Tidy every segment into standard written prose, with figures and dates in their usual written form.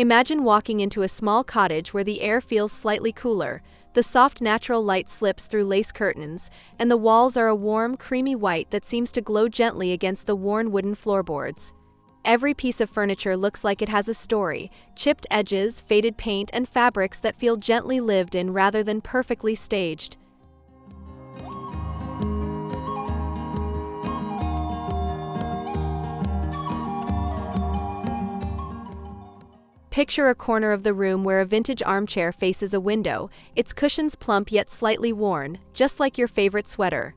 Imagine walking into a small cottage where the air feels slightly cooler, the soft natural light slips through lace curtains, and the walls are a warm, creamy white that seems to glow gently against the worn wooden floorboards. Every piece of furniture looks like it has a story: chipped edges, faded paint, and fabrics that feel gently lived in rather than perfectly staged. Picture a corner of the room where a vintage armchair faces a window, its cushions plump yet slightly worn, just like your favorite sweater.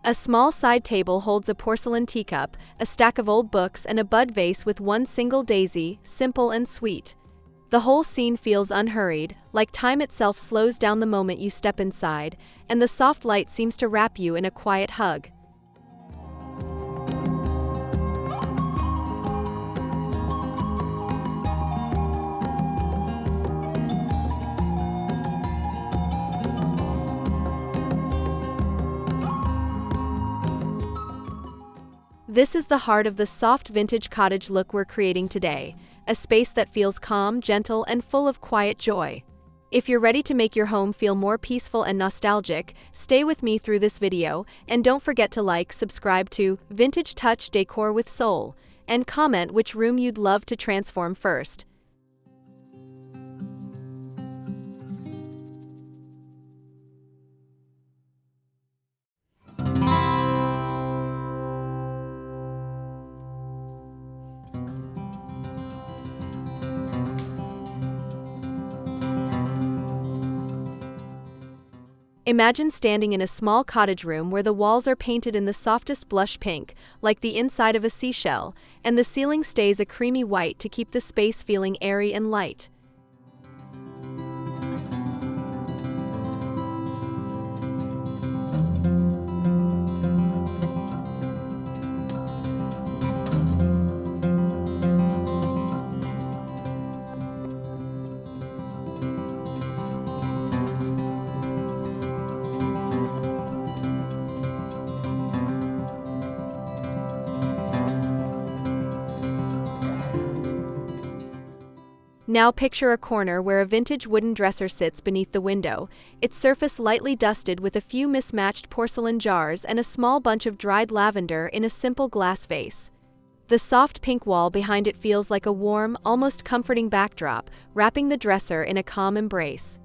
A small side table holds a porcelain teacup, a stack of old books, and a bud vase with one single daisy, simple and sweet. The whole scene feels unhurried, like time itself slows down the moment you step inside, and the soft light seems to wrap you in a quiet hug. This is the heart of the soft vintage cottage look we're creating today, a space that feels calm, gentle, and full of quiet joy. If you're ready to make your home feel more peaceful and nostalgic, stay with me through this video, and don't forget to like, subscribe to Vintage Touch Decor with Soul, and comment which room you'd love to transform first. Imagine standing in a small cottage room where the walls are painted in the softest blush pink, like the inside of a seashell, and the ceiling stays a creamy white to keep the space feeling airy and light. Now picture a corner where a vintage wooden dresser sits beneath the window, its surface lightly dusted with a few mismatched porcelain jars and a small bunch of dried lavender in a simple glass vase. The soft pink wall behind it feels like a warm, almost comforting backdrop, wrapping the dresser in a calm embrace.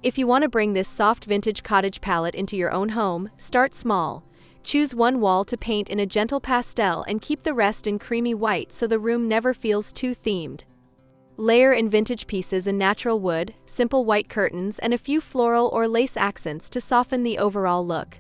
If you want to bring this soft vintage cottage palette into your own home, start small. Choose one wall to paint in a gentle pastel and keep the rest in creamy white so the room never feels too themed. Layer in vintage pieces in natural wood, simple white curtains, and a few floral or lace accents to soften the overall look.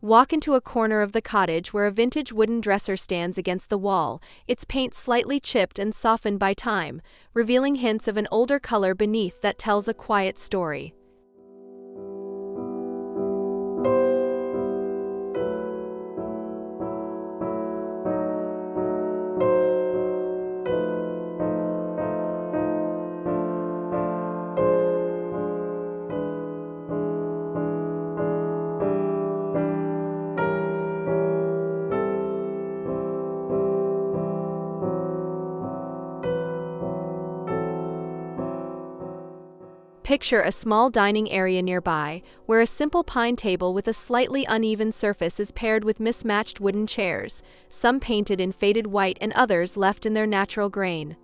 Walk into a corner of the cottage where a vintage wooden dresser stands against the wall, its paint slightly chipped and softened by time, revealing hints of an older color beneath that tells a quiet story. Picture a small dining area nearby, where a simple pine table with a slightly uneven surface is paired with mismatched wooden chairs, some painted in faded white and others left in their natural grain.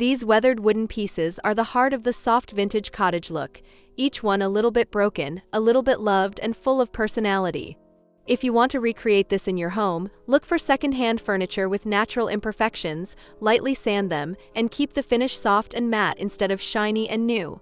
These weathered wooden pieces are the heart of the soft vintage cottage look, each one a little bit broken, a little bit loved, and full of personality. If you want to recreate this in your home, look for second-hand furniture with natural imperfections, lightly sand them, and keep the finish soft and matte instead of shiny and new.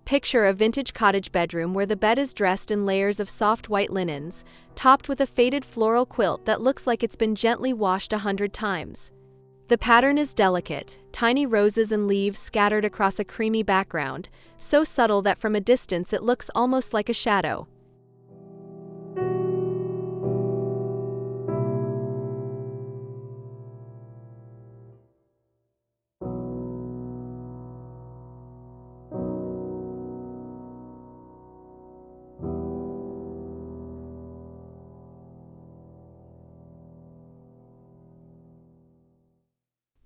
Picture a vintage cottage bedroom where the bed is dressed in layers of soft white linens, topped with a faded floral quilt that looks like it's been gently washed 100 times. The pattern is delicate, tiny roses and leaves scattered across a creamy background, so subtle that from a distance it looks almost like a shadow.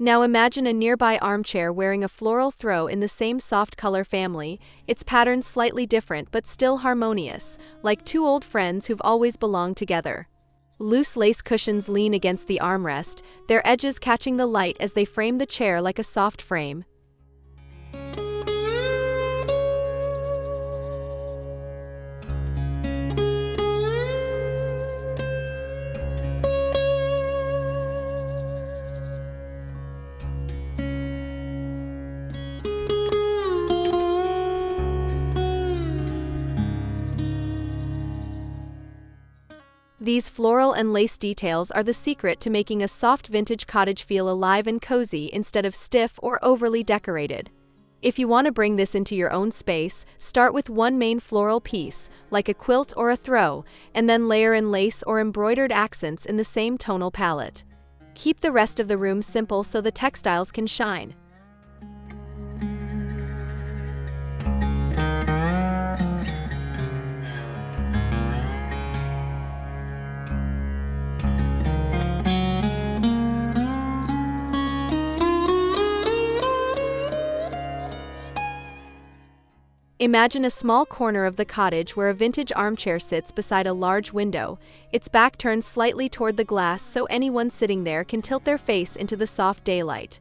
Now imagine a nearby armchair wearing a floral throw in the same soft color family, its pattern slightly different but still harmonious, like two old friends who've always belonged together. Loose lace cushions lean against the armrest, their edges catching the light as they frame the chair like a soft frame. These floral and lace details are the secret to making a soft vintage cottage feel alive and cozy instead of stiff or overly decorated. If you want to bring this into your own space, start with one main floral piece, like a quilt or a throw, and then layer in lace or embroidered accents in the same tonal palette. Keep the rest of the room simple so the textiles can shine. Imagine a small corner of the cottage where a vintage armchair sits beside a large window, its back turned slightly toward the glass so anyone sitting there can tilt their face into the soft daylight.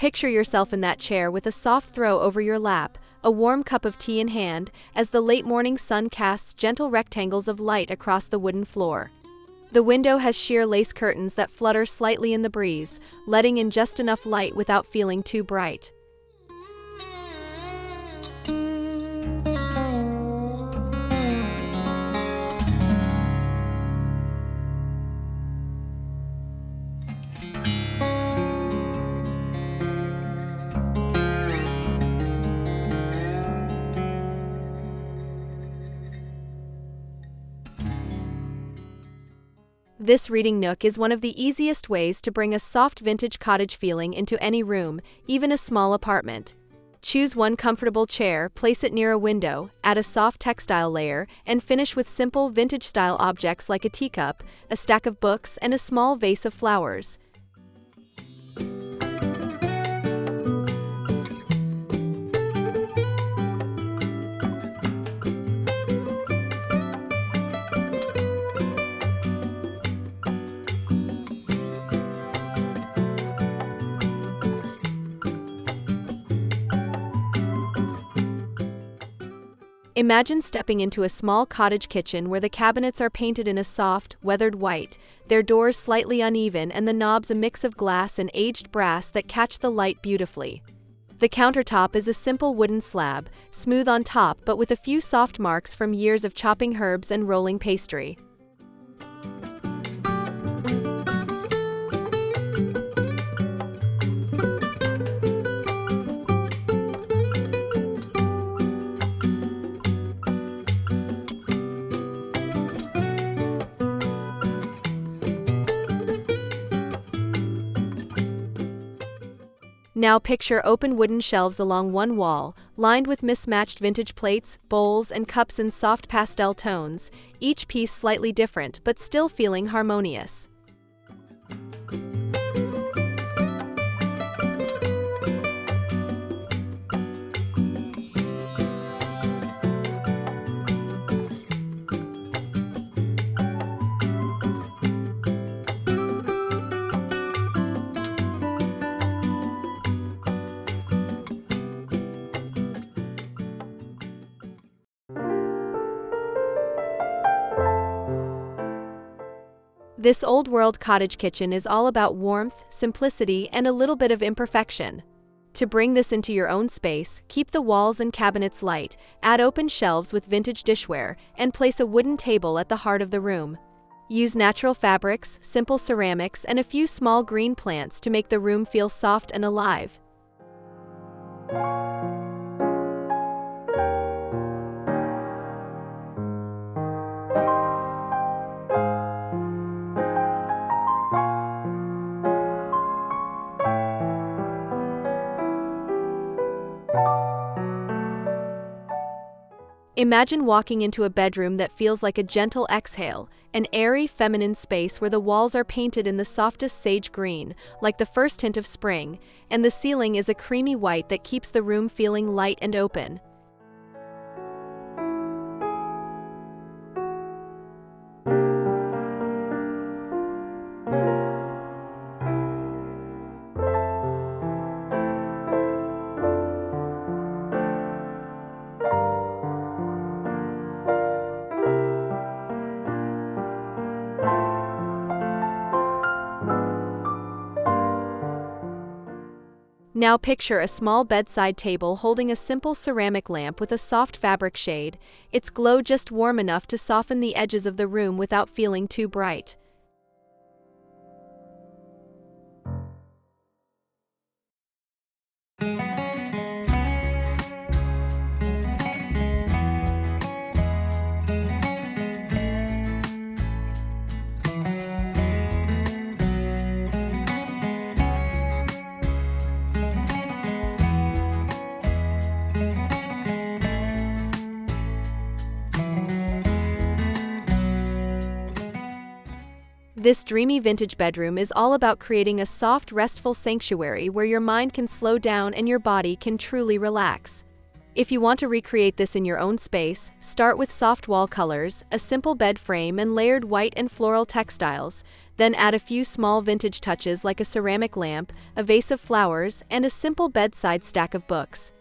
Picture yourself in that chair with a soft throw over your lap, a warm cup of tea in hand, as the late morning sun casts gentle rectangles of light across the wooden floor. The window has sheer lace curtains that flutter slightly in the breeze, letting in just enough light without feeling too bright. This reading nook is one of the easiest ways to bring a soft vintage cottage feeling into any room, even a small apartment. Choose one comfortable chair, place it near a window, add a soft textile layer, and finish with simple vintage-style objects like a teacup, a stack of books, and a small vase of flowers. Imagine stepping into a small cottage kitchen where the cabinets are painted in a soft, weathered white, their doors slightly uneven and the knobs a mix of glass and aged brass that catch the light beautifully. The countertop is a simple wooden slab, smooth on top but with a few soft marks from years of chopping herbs and rolling pastry. Now picture open wooden shelves along one wall, lined with mismatched vintage plates, bowls, and cups in soft pastel tones, each piece slightly different but still feeling harmonious. This old-world cottage kitchen is all about warmth, simplicity, and a little bit of imperfection. To bring this into your own space, keep the walls and cabinets light, add open shelves with vintage dishware, and place a wooden table at the heart of the room. Use natural fabrics, simple ceramics, and a few small green plants to make the room feel soft and alive. Imagine walking into a bedroom that feels like a gentle exhale, an airy, feminine space where the walls are painted in the softest sage green, like the first hint of spring, and the ceiling is a creamy white that keeps the room feeling light and open. Now picture a small bedside table holding a simple ceramic lamp with a soft fabric shade, its glow just warm enough to soften the edges of the room without feeling too bright. This dreamy vintage bedroom is all about creating a soft, restful sanctuary where your mind can slow down and your body can truly relax. If you want to recreate this in your own space, start with soft wall colors, a simple bed frame, and layered white and floral textiles, then add a few small vintage touches like a ceramic lamp, a vase of flowers, and a simple bedside stack of books.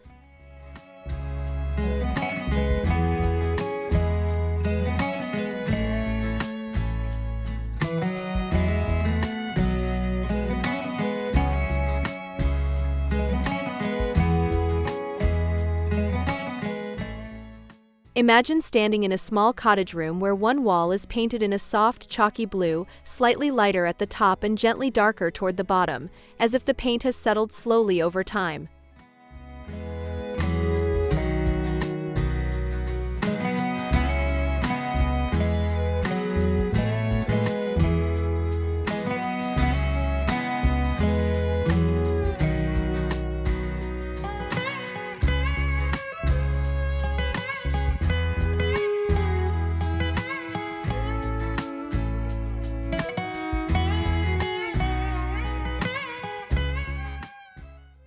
Imagine standing in a small cottage room where one wall is painted in a soft, chalky blue, slightly lighter at the top and gently darker toward the bottom, as if the paint has settled slowly over time.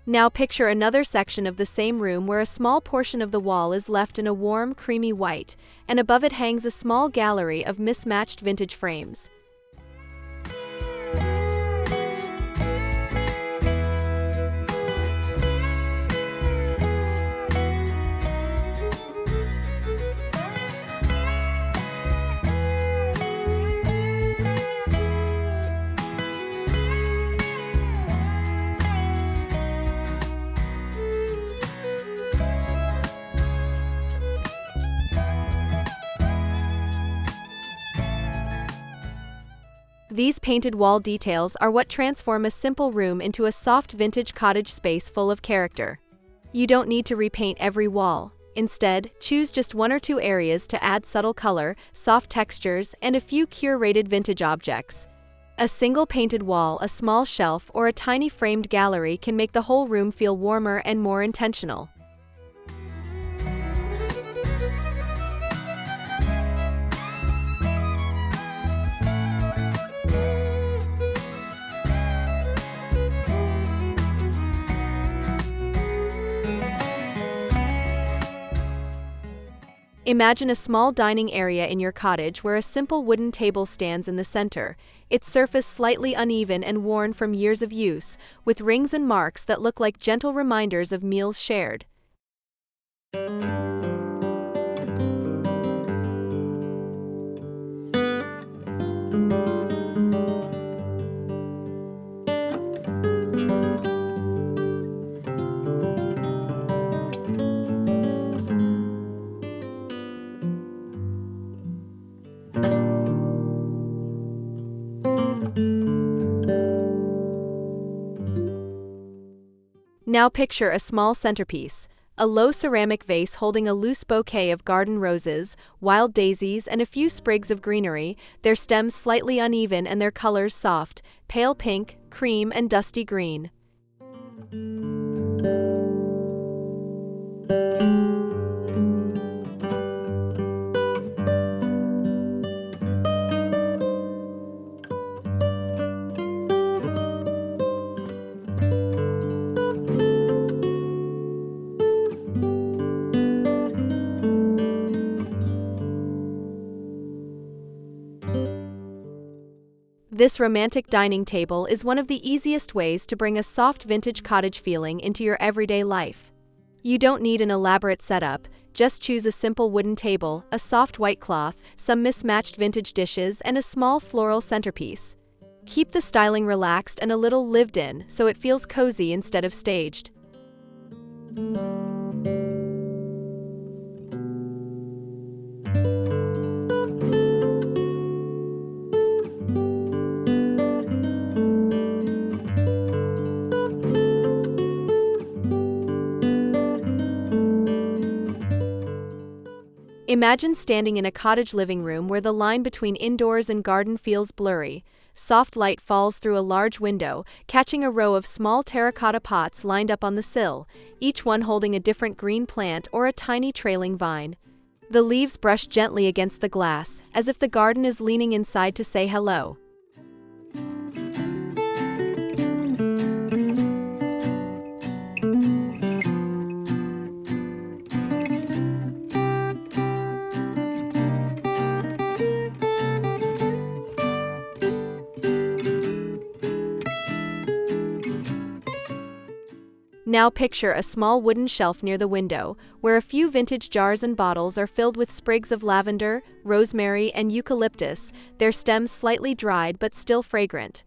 Now picture another section of the same room where a small portion of the wall is left in a warm, creamy white, and above it hangs a small gallery of mismatched vintage frames. These painted wall details are what transform a simple room into a soft vintage cottage space full of character. You don't need to repaint every wall. Instead, choose just one or two areas to add subtle color, soft textures, and a few curated vintage objects. A single painted wall, a small shelf, or a tiny framed gallery can make the whole room feel warmer and more intentional. Imagine a small dining area in your cottage where a simple wooden table stands in the center, its surface slightly uneven and worn from years of use, with rings and marks that look like gentle reminders of meals shared. Now picture a small centerpiece, a low ceramic vase holding a loose bouquet of garden roses, wild daisies, and a few sprigs of greenery, their stems slightly uneven and their colors soft, pale pink, cream, and dusty green. This romantic dining table is one of the easiest ways to bring a soft vintage cottage feeling into your everyday life. You don't need an elaborate setup, just choose a simple wooden table, a soft white cloth, some mismatched vintage dishes, and a small floral centerpiece. Keep the styling relaxed and a little lived in, so it feels cozy instead of staged. Imagine standing in a cottage living room where the line between indoors and garden feels blurry. Soft light falls through a large window, catching a row of small terracotta pots lined up on the sill, each one holding a different green plant or a tiny trailing vine. The leaves brush gently against the glass, as if the garden is leaning inside to say hello. Now picture a small wooden shelf near the window, where a few vintage jars and bottles are filled with sprigs of lavender, rosemary, and eucalyptus, their stems slightly dried but still fragrant.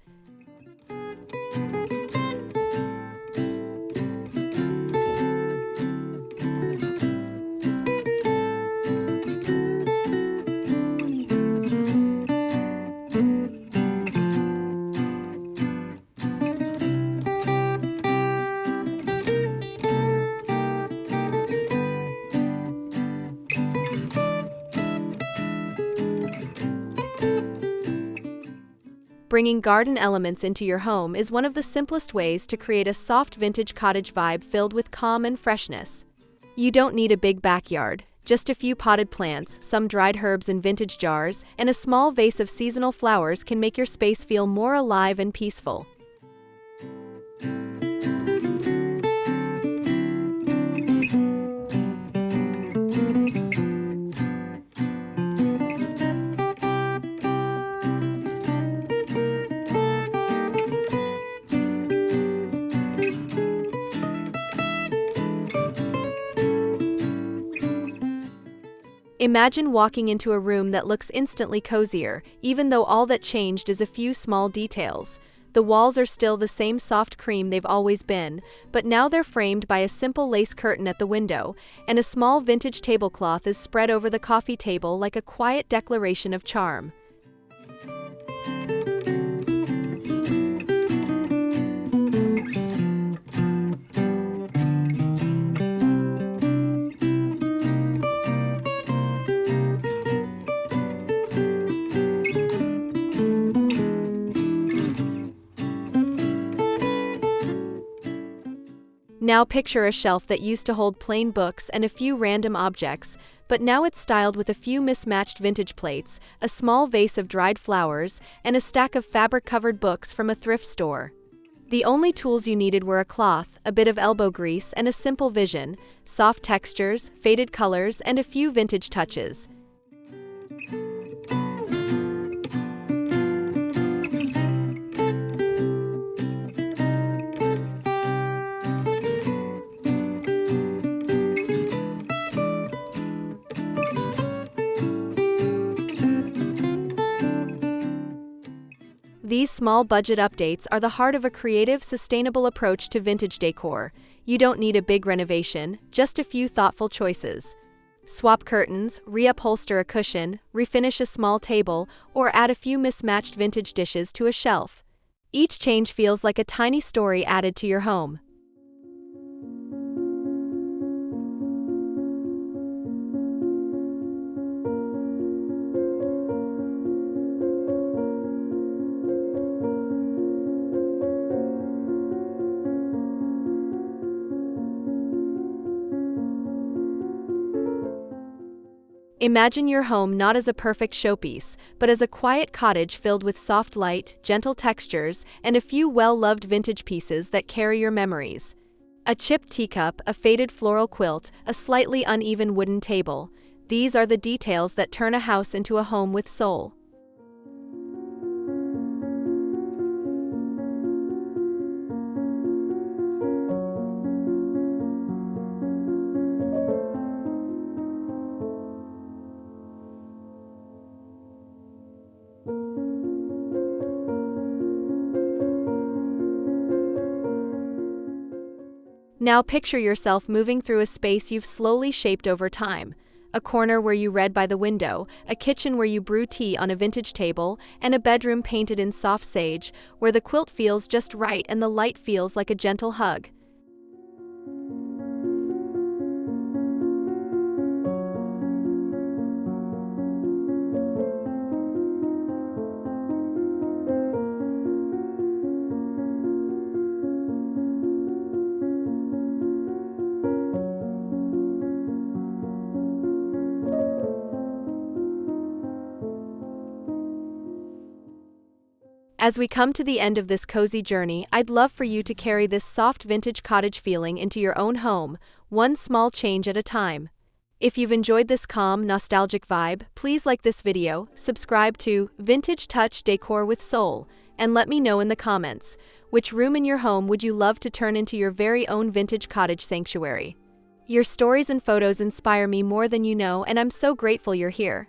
Bringing garden elements into your home is one of the simplest ways to create a soft vintage cottage vibe filled with calm and freshness. You don't need a big backyard, just a few potted plants, some dried herbs in vintage jars, and a small vase of seasonal flowers can make your space feel more alive and peaceful. Imagine walking into a room that looks instantly cozier, even though all that changed is a few small details. The walls are still the same soft cream they've always been, but now they're framed by a simple lace curtain at the window, and a small vintage tablecloth is spread over the coffee table like a quiet declaration of charm. Now picture a shelf that used to hold plain books and a few random objects, but now it's styled with a few mismatched vintage plates, a small vase of dried flowers, and a stack of fabric-covered books from a thrift store. The only tools you needed were a cloth, a bit of elbow grease, and a simple vision: soft textures, faded colors, and a few vintage touches. These small budget updates are the heart of a creative, sustainable approach to vintage decor. You don't need a big renovation, just a few thoughtful choices. Swap curtains, reupholster a cushion, refinish a small table, or add a few mismatched vintage dishes to a shelf. Each change feels like a tiny story added to your home. Imagine your home not as a perfect showpiece, but as a quiet cottage filled with soft light, gentle textures, and a few well-loved vintage pieces that carry your memories. A chipped teacup, a faded floral quilt, a slightly uneven wooden table. These are the details that turn a house into a home with soul. Now picture yourself moving through a space you've slowly shaped over time. A corner where you read by the window, a kitchen where you brew tea on a vintage table, and a bedroom painted in soft sage, where the quilt feels just right and the light feels like a gentle hug. As we come to the end of this cozy journey, I'd love for you to carry this soft vintage cottage feeling into your own home, one small change at a time. If you've enjoyed this calm, nostalgic vibe, please like this video, subscribe to Vintage Touch Decor with Soul, and let me know in the comments, which room in your home would you love to turn into your very own vintage cottage sanctuary? Your stories and photos inspire me more than you know, and I'm so grateful you're here.